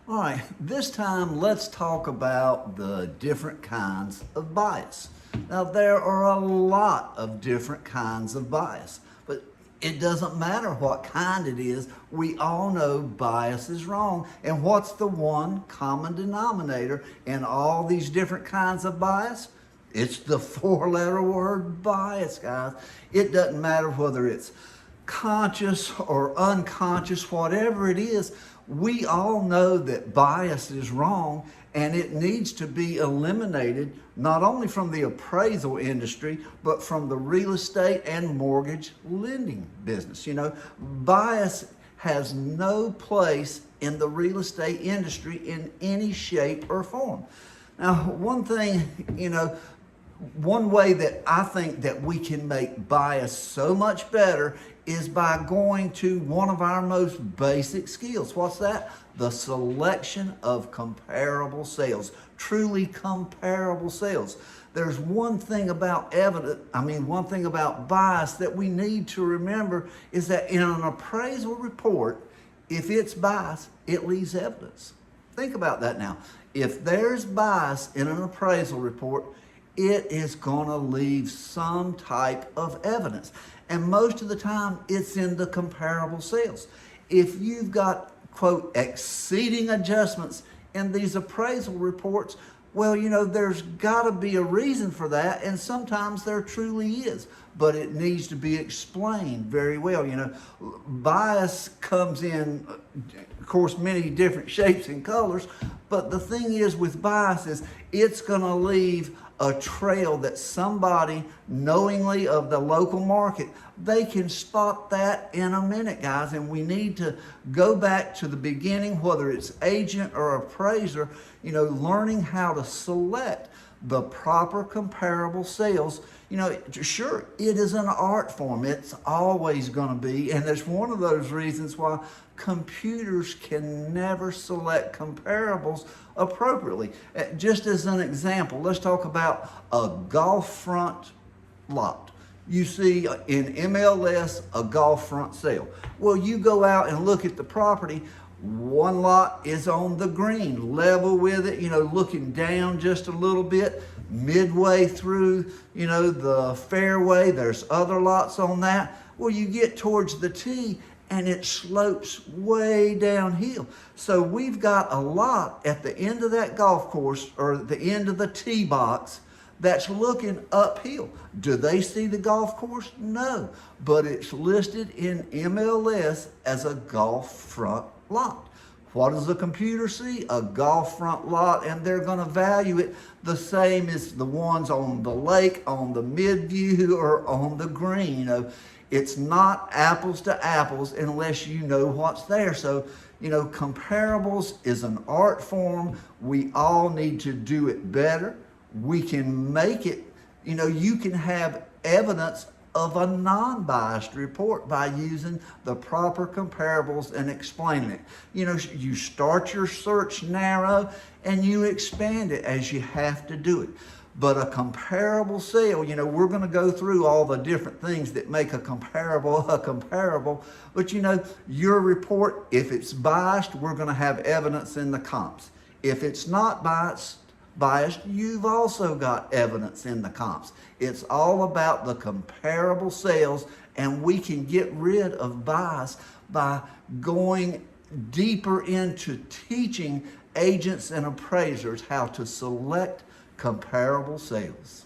All right, this time let's talk about the different kinds of bias. Now, there are a lot of different kinds of bias, but it doesn't matter what kind it is. We all know bias is wrong. And what's the one common denominator in all these different kinds of bias? It's the four-letter word bias, guys. It doesn't matter whether it's conscious or unconscious, whatever it is, we all know that bias is wrong and it needs to be eliminated not only from the appraisal industry, but from the real estate and mortgage lending business. Bias has no place in the real estate industry in any shape or form. Now, one way that I think that we can make bias so much better is by going to one of our most basic skills. What's that? The selection of comparable sales, truly comparable sales. There's one thing about bias that we need to remember is that in an appraisal report, if it's bias, it leaves evidence. Think about that now. If there's bias in an appraisal report, it is going to leave some type of evidence. And most of the time, it's in the comparable sales. If you've got, quote, exceeding adjustments in these appraisal reports, well, there's got to be a reason for that, and sometimes there truly is, but it needs to be explained very well. Bias comes in, of course, many different shapes and colors, but the thing is with bias is it's going to leave a trail that somebody knowingly of the local market, they can spot that in a minute, guys. And we need to go back to the beginning, whether it's agent or appraiser, learning how to select the proper comparable sales. Sure, it is an art form. It's always going to be. And it's one of those reasons why computers can never select comparables appropriately. Just as an example, let's talk about a golf front lot. You see in MLS a golf front sale. Well, you go out and look at the property. One lot is on the green, level with it, looking down just a little bit. Midway through, the fairway, there's other lots on that. Well, you get towards the tee and it slopes way downhill. So we've got a lot at the end of that golf course or the end of the tee box that's looking uphill. Do they see the golf course? No, but it's listed in MLS as a golf front lot. What does the computer see? A golf front lot, and they're going to value it the same as the ones on the lake, on the mid-view, or on the green. It's not apples to apples unless you know what's there. So, comparables is an art form. We all need to do it better. We can make it, you can have evidence of a non-biased report by using the proper comparables and explaining it. You start your search narrow and you expand it as you have to do it. But a comparable sale, we're going to go through all the different things that make a comparable. But your report, if it's biased, we're going to have evidence in the comps. If it's not biased, you've also got evidence in the comps. It's all about the comparable sales, and we can get rid of bias by going deeper into teaching agents and appraisers how to select comparable sales.